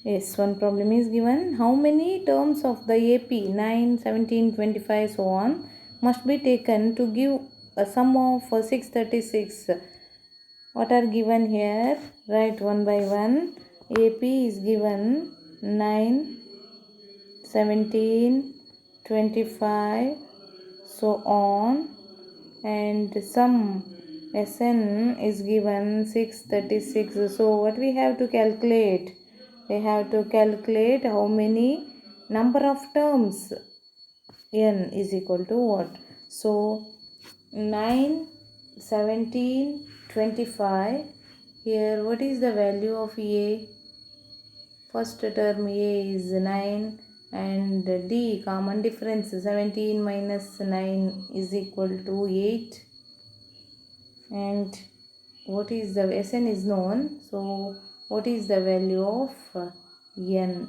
Yes, one problem is given. How many terms of the AP 9, 17, 25, so on must be taken to give a sum of 636? What are given here? Write one by one. AP is given 9, 17, 25, so on, and sum Sn is given 636. So what we have to calculate? We have to calculate how many number of terms n is equal to what. So 9, 17, 25. Here what is the value of a? First term a is 9 and d common difference 17 minus 9 is equal to 8. And what is the Sn is known, so what is the value of n?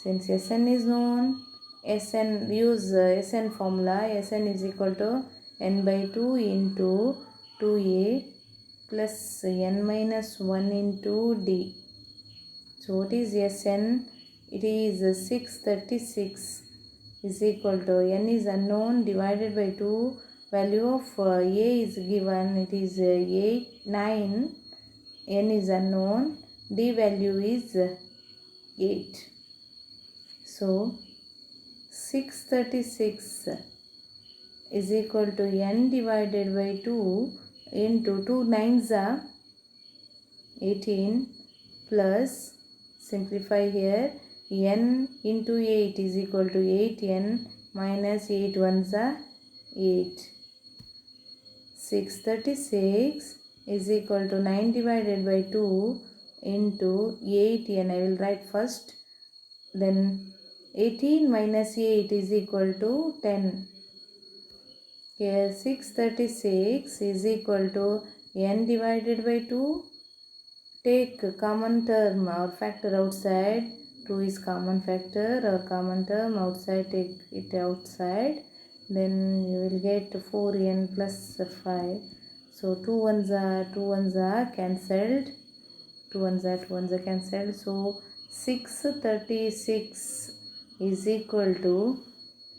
Since Sn is known, Sn use Sn formula. Sn is equal to n by 2 into 2a plus n minus 1 into d. So what is Sn? It is 636 is equal to n is unknown divided by 2. Value of a is given, it is 8, 9, n is unknown, d value is 8. So 636 is equal to n divided by 2 into 2 nines are 18 plus, simplify here, n into 8 is equal to 8n minus 8 ones are 8. 636 is equal to 9 divided by 2 into 8n. I will write first. Then 18 minus 8 is equal to 10. Here 636 is equal to n divided by 2. Take common term or factor outside. 2 is common factor or common term outside. Take it outside. Then you will get 4n plus 5. So 2 ones are cancelled. 2 ones are cancelled. So 636 is equal to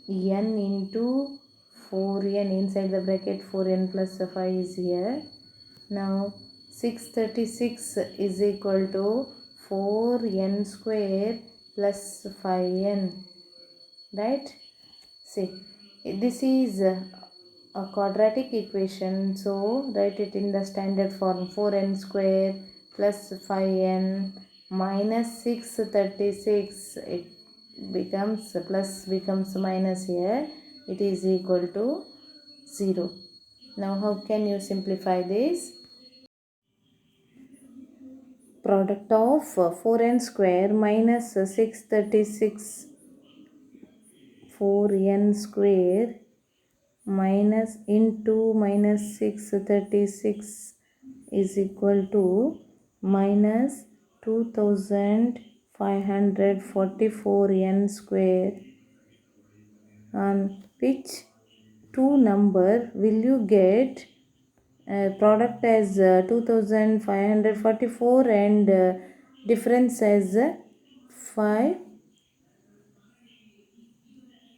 n into 4n. Inside the bracket 4n plus 5 is here. Now 636 is equal to 4n square plus 5n. Right? See, this is a quadratic equation. So write it in the standard form. 4n square plus 5n minus 636. It becomes plus, becomes minus here. It is equal to 0. Now how can you simplify this? Product of 4n square minus 636, 4n square minus into minus 636 is equal to minus 2544 n square. On which two number will you get product as 2544 and difference as 5?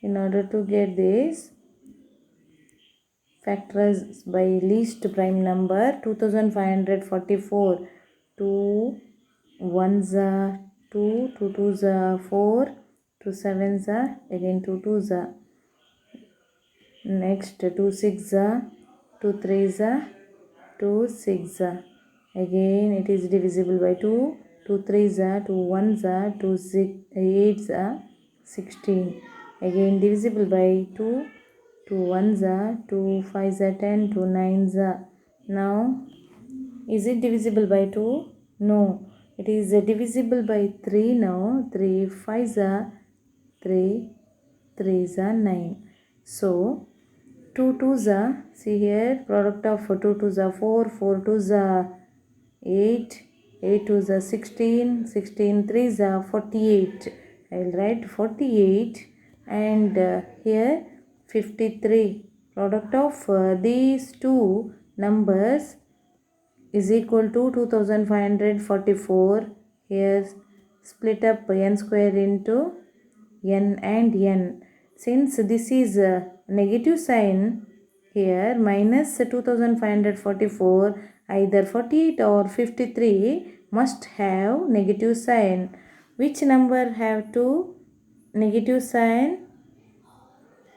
In order to get this, factorize by least prime number. 2544, 2 ones are 2, 2 twos are 4, 2 sevens are again 2 twos are. Next 2 six are 2 threes are 2 6 are. Again it is divisible by 2. 2 threes are 2 ones are 2 six, 8s are 16. Again divisible by 2. 2 ones are 2 fives are 10. 2 nines are. Now is it divisible by 2? No. It is divisible by 3 now. 3 fives are 3. 3s are 9. So 2 twos are, see here, product of 2 twos are 4, 4 twos are 8, 8 twos are 16, 16 threes are 48. I will write 48 and here 53. Product of these two numbers is equal to 2544. Here split up n square into n and n. Since this is a negative sign here, minus 2544, either 48 or 53 must have negative sign. Which number have to negative sign?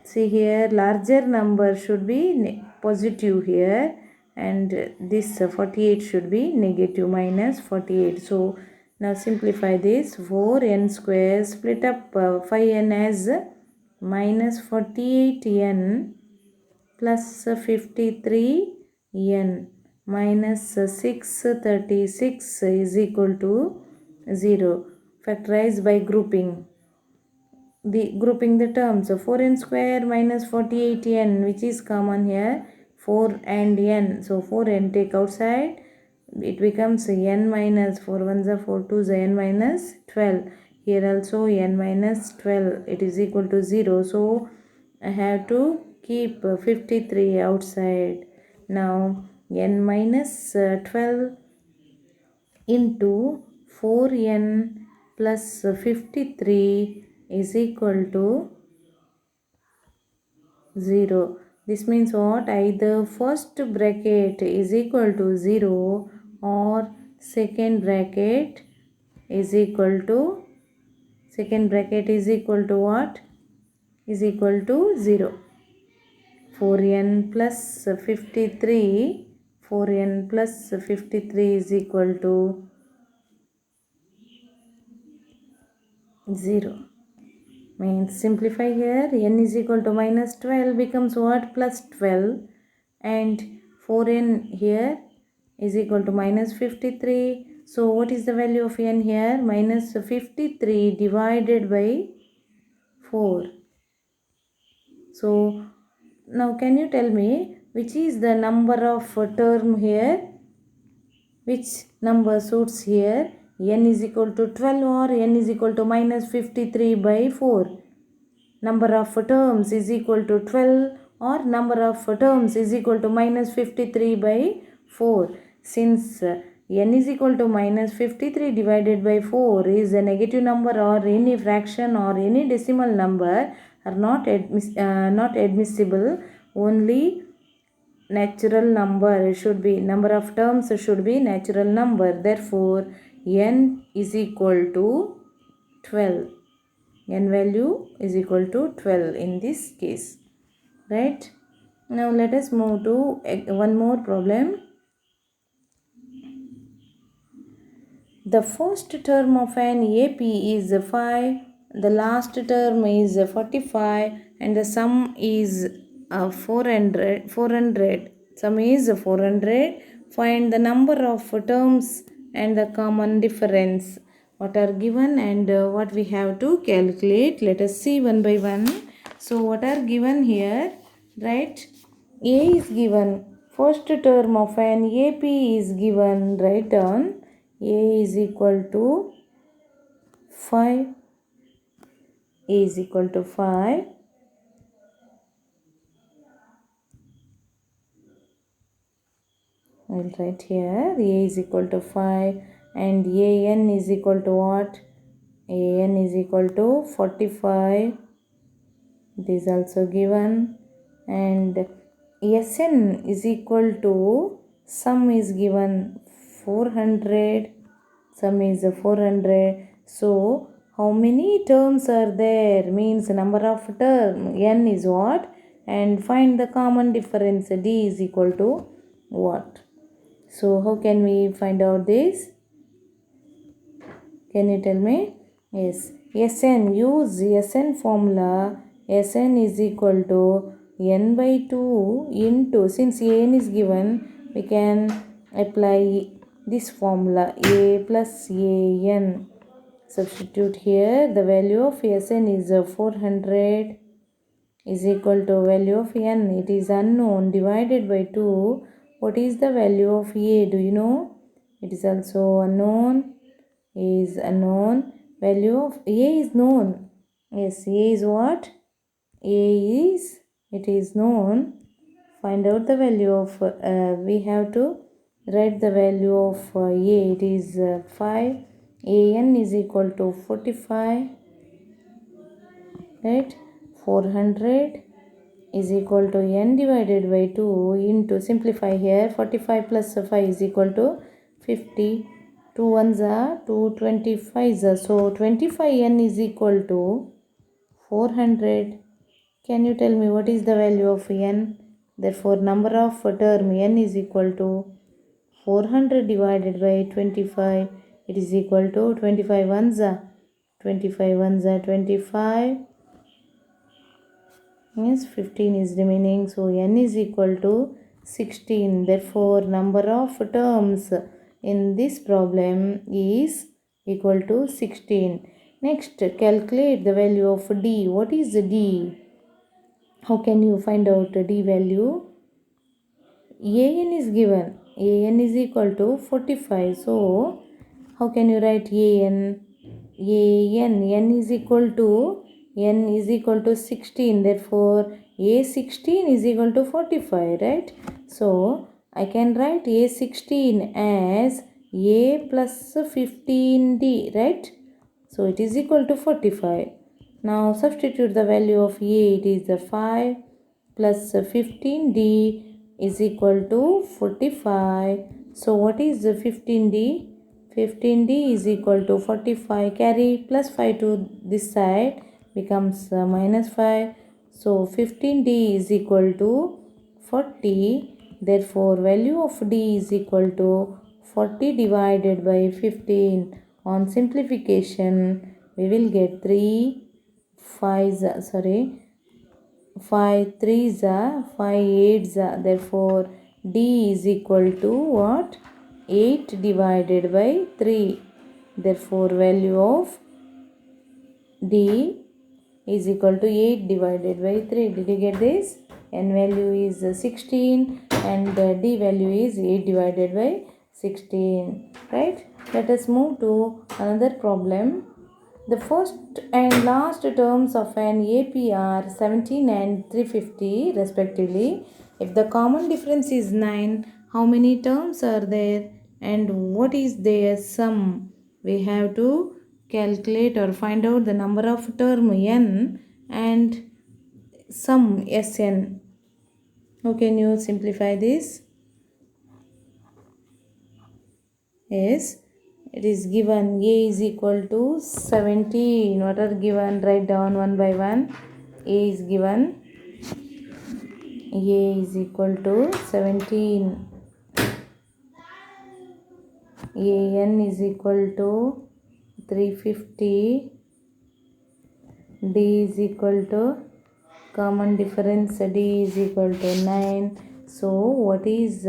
See here, larger number should be positive here, and this 48 should be negative, minus 48. So now simplify this. 4n square split up 5n as minus 48n plus 53n minus 636 is equal to 0. Factorize by grouping the terms. So 4n square minus 48n, which is common here, 4 and n. So 4n take outside, it becomes n minus 4 1s are 4 2s n minus 12. Here also n minus 12, it is equal to 0. So I have to keep 53 outside. Now n minus 12 into 4n plus 53 is equal to 0. This means what? Either first bracket is equal to 0 or second bracket is equal to what? Is equal to 0. 4n plus 53, 4n plus 53 is equal to 0. Means simplify here, n is equal to minus 12 becomes what? Plus 12, and 4n here is equal to minus 53. So what is the value of n here? Minus 53 divided by 4. So now can you tell me which is the number of term here? Which number suits here? N is equal to 12 or n is equal to minus 53 by 4? Number of terms is equal to 12 or number of terms is equal to minus 53 by 4. Since n is equal to minus 53 divided by 4 is a negative number, or any fraction or any decimal number are not admissible. Only natural number should be, number of terms should be natural number. Therefore n is equal to 12. N value is equal to 12 in this case, right? Now let us move to one more problem. The first term of an AP is 5, the last term is 45, and the sum is 400. Sum is 400. Find the number of terms and the common difference. What are given and what we have to calculate. Let us see one by one. So what are given here, right? A is given. First term of an AP is given. Write down. A is equal to 5. A is equal to 5. I will write here. A is equal to 5 and AN is equal to what? AN is equal to 45. It is also given. And SN is equal to, sum is given 400. Sum is 400. So how many terms are there? Means number of term. N is what? And find the common difference. D is equal to what? So how can we find out this? Can you tell me? Yes. Sn. Use Sn formula. Sn is equal to n by 2 into, since n is given, we can apply this formula, a plus an. Substitute here. The value of Sn is 400 is equal to value of n. It is unknown, divided by 2. What is the value of A? Do you know? It is also unknown. A is unknown. Value of A is known. Yes, A is what? A is, it is known. Find out the value of, we have to write the value of A. It is 5. an is equal to 45, right? 400 is equal to n divided by 2 into, simplify here, 45 plus 5 is equal to 50. 2 ones are 2, 25 are, so 25n is equal to 400. Can you tell me what is the value of n? Therefore, number of term n is equal to 400 divided by 25. It is equal to 25 ones are 25. Yes, 15 is remaining. So n is equal to 16. Therefore, number of terms in this problem is equal to 16. Next, calculate the value of d. What is d? How can you find out d value? an is given. An is equal to 45. So, how can you write an? N is equal to 16. Therefore, A16 is equal to 45, right? So, I can write A16 as A plus 15D, right? So, it is equal to 45. Now, substitute the value of A. It is the 5 plus 15D is equal to 45. So, what is the 15D? 15D is equal to 45. Carry plus 5 to this side, becomes minus 5. So 15D is equal to 40. Therefore, value of D is equal to 40 divided by 15. On simplification, we will get 5 3s are 5 8s are. Therefore, D is equal to what? 8 divided by 3. Therefore, value of D is equal to 8 divided by 3. Did you get this? N value is 16 and D value is 8 divided by 16. Right? Let us move to another problem. The first and last terms of an AP are 17 and 350 respectively. If the common difference is 9, how many terms are there and what is their sum? We have to calculate or find out the number of term n and sum Sn. How can you simplify this? Yes, it is given A is equal to 17. What are given? Write down one by one. A is given. A is equal to 17. An is equal to 350. D is equal to, common difference, D is equal to 9. So, what is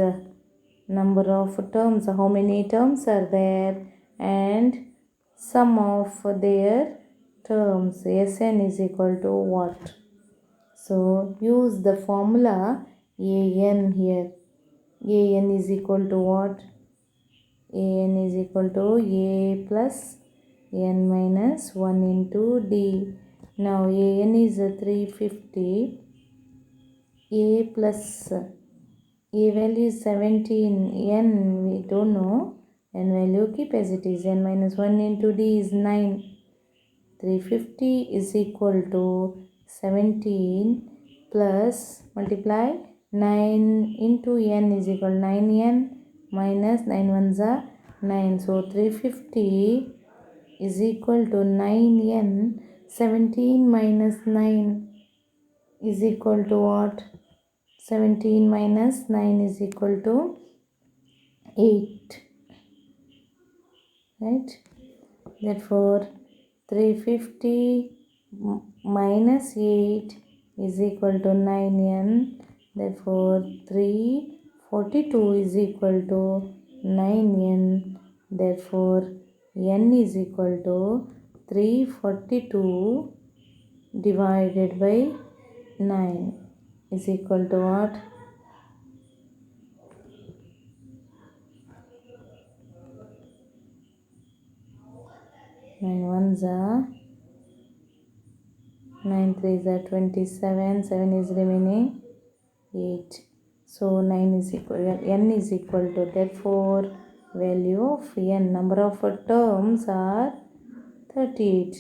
number of terms? How many terms are there? And sum of their terms. Sn is equal to what? So, use the formula An here. An is equal to what? An is equal to A plus n minus 1 into D. Now, An is 350. A plus A value is 17. N we don't know. N value keep as it is. N minus 1 into D is 9. 350 is equal to 17 plus multiply 9 into n is equal to 9n minus 9 ones are 9. So 350 is equal to 9n. 17 minus 9 is equal to what? 17 minus 9 is equal to 8. Right? Therefore, 350 minus 8 is equal to 9n. Therefore, 342 is equal to 9n. Therefore, n is equal to 342 divided by 9 is equal to what? 9 ones are 9 threes are 27. 7 is remaining 8. So 9 is equal, n is equal to, therefore value of n. Number of terms are 38.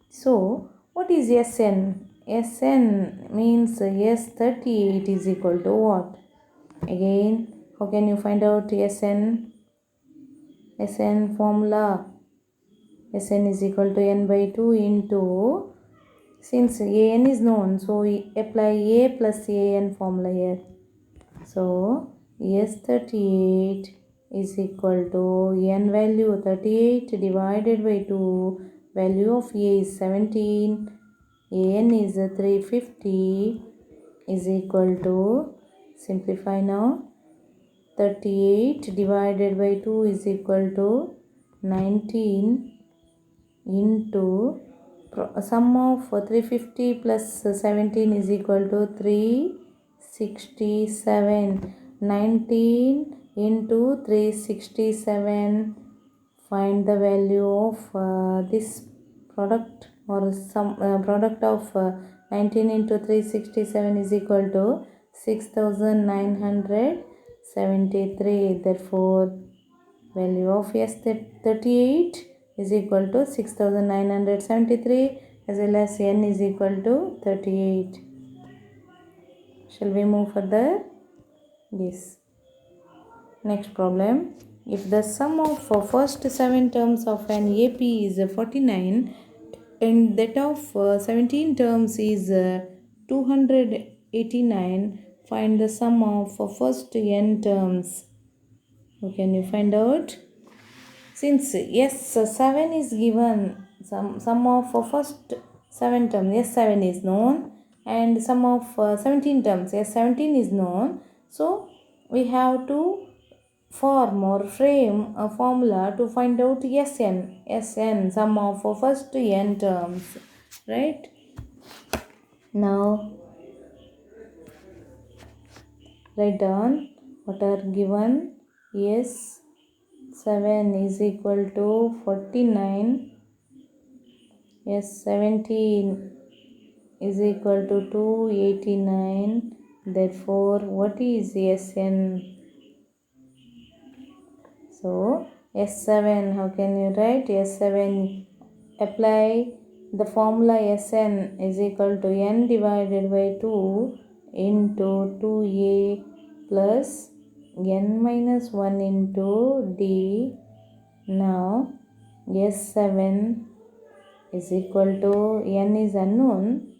So, what is Sn? Sn means S38 is equal to what? Again, how can you find out Sn? Sn formula. Sn is equal to n by 2 into, since an is known, so we apply a plus an formula here. So, S38 is equal to n value 38 divided by 2. Value of a is 17. An is 350 is equal to, simplify now, 38 divided by 2 is equal to 19 into sum of 350 plus 17 is equal to 367. 19 into 367. Find the value of this product, or some product of 19 into 367 is equal to 6973. Therefore, value of S38 is equal to 6973, as well as n is equal to 38. Shall we move further? Yes. Next problem. If the sum of first 7 terms of an AP is 49 and that of 17 terms is 289, find the sum of first n terms. How can you find out? Since S7 is given, sum of first 7 terms, S7 is known, and sum of 17 terms, S17 is known. So, we have to form or frame a formula to find out Sn, sum of first n terms, right? Now, write down what are given. S7 is equal to 49, S17 is equal to 289. Therefore, what is Sn? So, S7, how can you write? S7, apply the formula Sn is equal to n divided by 2 into 2a plus n minus 1 into d. Now, S7 is equal to, n is unknown,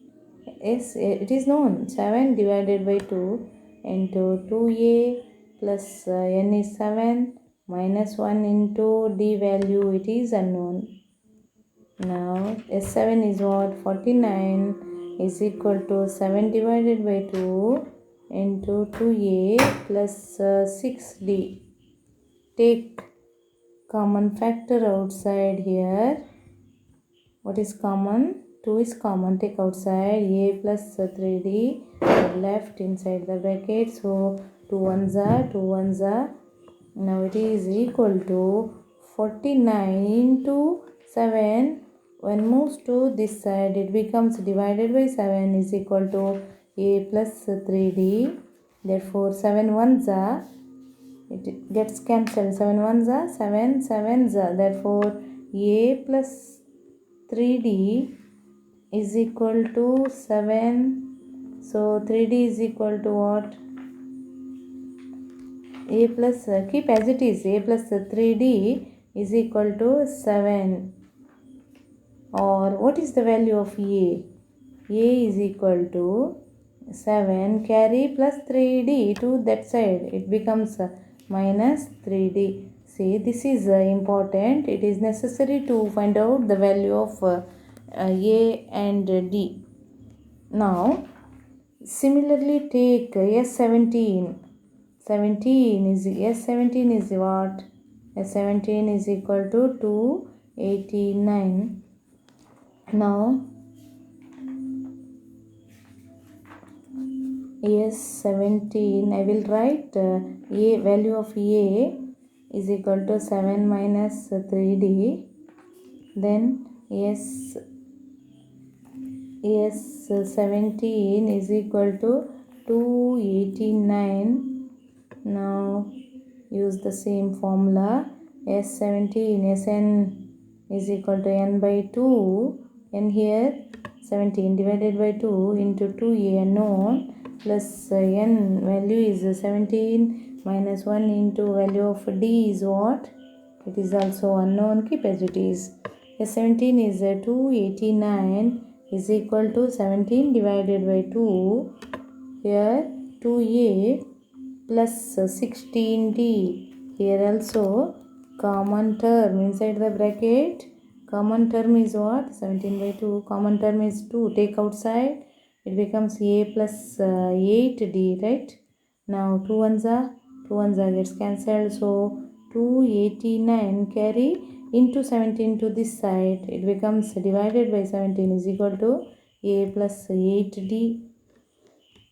it is known, 7 divided by 2 into 2a plus n is 7 minus 1 into d value, it is unknown. Now S7 is what? 49 is equal to 7 divided by 2 into 2a plus 6d. Take common factor outside here. What is common? 2 is common. Take outside a plus 3d left inside the bracket. So 2 ones are 2 ones are. Now it is equal to 49 into 7. When moves to this side, it becomes divided by 7 is equal to a plus 3d. Therefore 7 ones are, it gets cancelled. 7 ones are 7 sevens are. Therefore a plus 3d is equal to 7. So 3d is equal to what? A plus, keep as it is, a plus 3d is equal to 7. Or what is the value of a? A is equal to 7, carry plus 3d to that side, it becomes minus 3d. See, this is important. It is necessary to find out the value of a and d. Now, similarly take S17. S17 is what? S17 is equal to 289. Now, S17, I will write a value of a is equal to 7 minus 3d. Then S17 is equal to 289. Now use the same formula. S17, Sn is equal to n by 2, n here 17 divided by 2 into 2a unknown plus n value is 17 minus 1 into value of d is what? It is also unknown. Keep as it is. S17 is 289 is equal to 17 divided by 2. Here 2a plus 16d. Here also common term inside the bracket. Common term is what? 17 by 2. Common term is 2. Take outside. It becomes a plus 8d, right? Now 2 ones are gets cancelled. So 289 carry into 17 to this side. It becomes divided by 17 is equal to a plus 8d.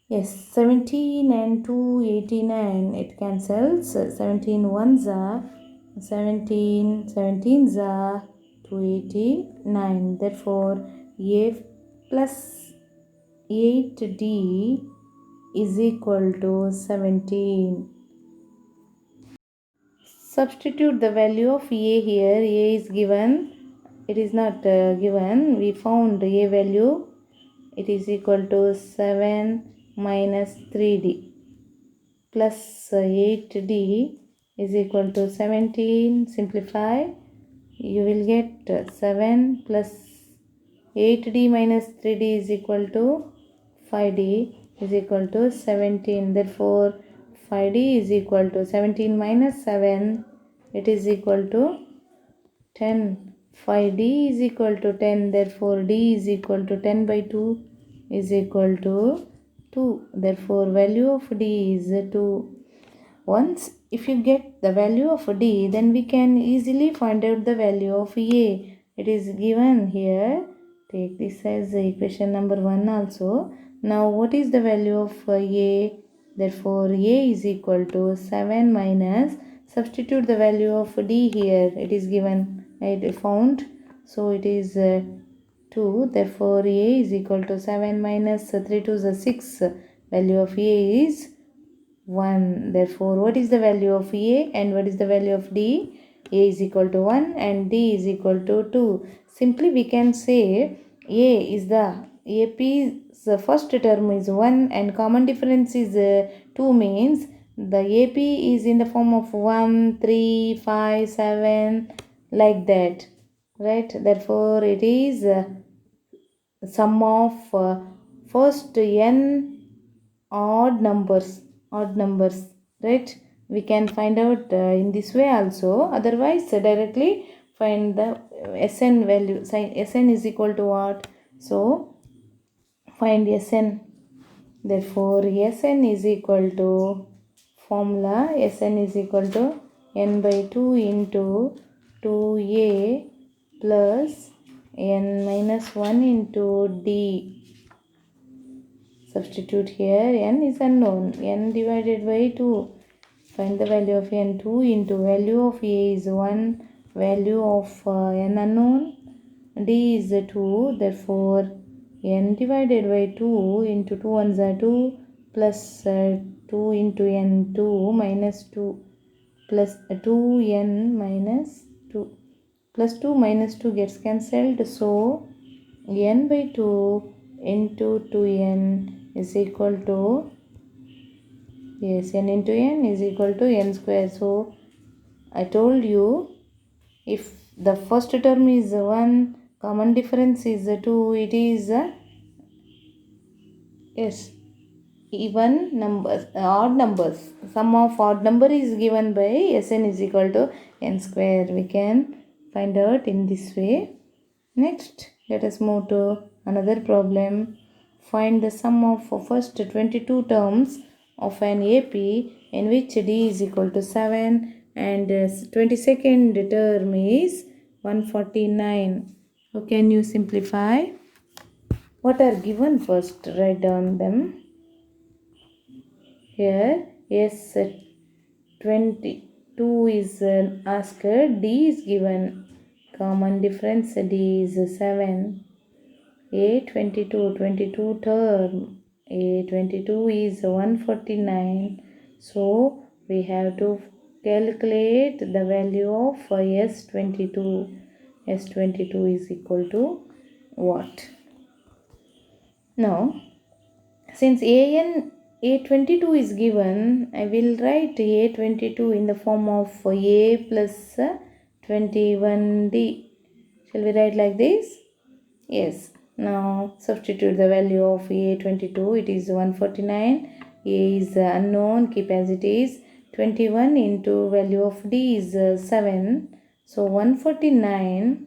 Yes, 17 and 289 it cancels. 17 ones are 17, 17s are 289. Therefore, a plus 8d is equal to 17. Substitute the value of a here. A is given. It is not given. We found a value. It is equal to 7 minus 3d plus 8d is equal to 17. Simplify. You will get 7 plus 8d minus 3d is equal to 5d is equal to 17. Therefore, 5d is equal to 17 minus 7. It is equal to 10. 5d is equal to 10. Therefore, d is equal to 10 by 2 is equal to 2. Therefore, value of d is 2. Once if you get the value of d, then we can easily find out the value of a. It is given here. Take this as equation number 1 also. Now what is the value of a? Therefore a is equal to 7 minus, substitute the value of d here. It is given, I found. So it is 2. Therefore a is equal to 7 minus 3 to the 6. Value of a is 1. Therefore, what is the value of a and what is the value of d? A is equal to 1 and d is equal to 2. Simply we can say a is the AP's first term is 1 and common difference is 2, means the AP is in the form of 1, 3, 5, 7 like that, right? Therefore, it is sum of first n odd numbers, right? We can find out in this way also. Otherwise, directly find the Sn value. Sn is equal to what? So find Sn. Therefore Sn is equal to formula. Sn is equal to n by 2 into 2a plus n minus 1 into d. Substitute here. N is unknown. N divided by 2. Find the value of n. 2 into value of a is 1. Value of n unknown. D is 2. Therefore, n divided by 2 into 2 ones are 2 plus 2 into n 2 minus 2 plus 2n minus 2 plus 2 minus 2 gets cancelled. So, n by 2 into 2n is equal to, yes, n into n is equal to n square. So I told you, if the first term is 1, common difference is 2, it is yes, even numbers, odd numbers. Sum of odd number is given by Sn is equal to n square. We can find out in this way. Next, let us move to another problem. Find the sum of first 22 terms of an AP in which d is equal to 7 and 22nd term is 149. How can you simplify? What are given first? Write down them. Here, yes, 22 is asked, d is given. Common difference d is 7. A 22 term. A 22 is 149. So we have to calculate the value of S22. S22 is equal to what? Now, since A22 is given, I will write A22 in the form of A plus 21D. Shall we write like this? Yes. Now substitute the value of A22. It is 149. A is unknown. Keep as it is. 21 into value of D is 7. So 149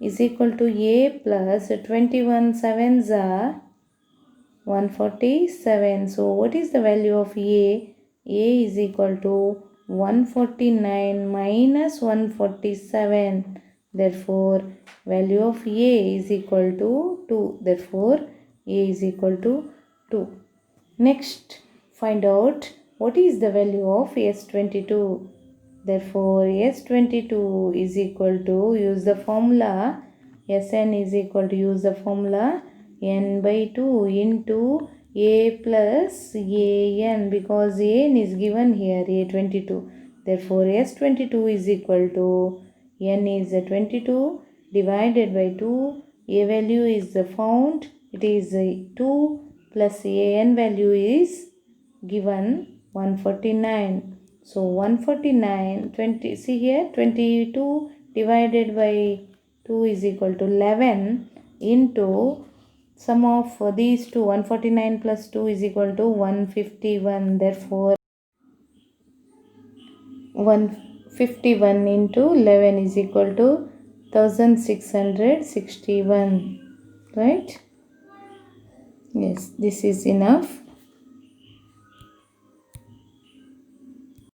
is equal to A plus 21 sevens are 147. So what is the value of A? A is equal to 149 minus 147. Therefore, value of A is equal to 2. Therefore, A is equal to 2. Next, find out what is the value of S22. Therefore, S22 is equal to, use the formula, Sn is equal to, use the formula n by 2 into A plus An, because An is given here, A22. Therefore, S22 is equal to, n is 22 divided by 2. A value is found, it is 2 plus An value is given 149. So 149, 20, see here 22 divided by 2 is equal to 11 into sum of these two, 149 plus 2 is equal to 151. Therefore 151 into 11 is equal to 1661. Right? Yes, this is enough.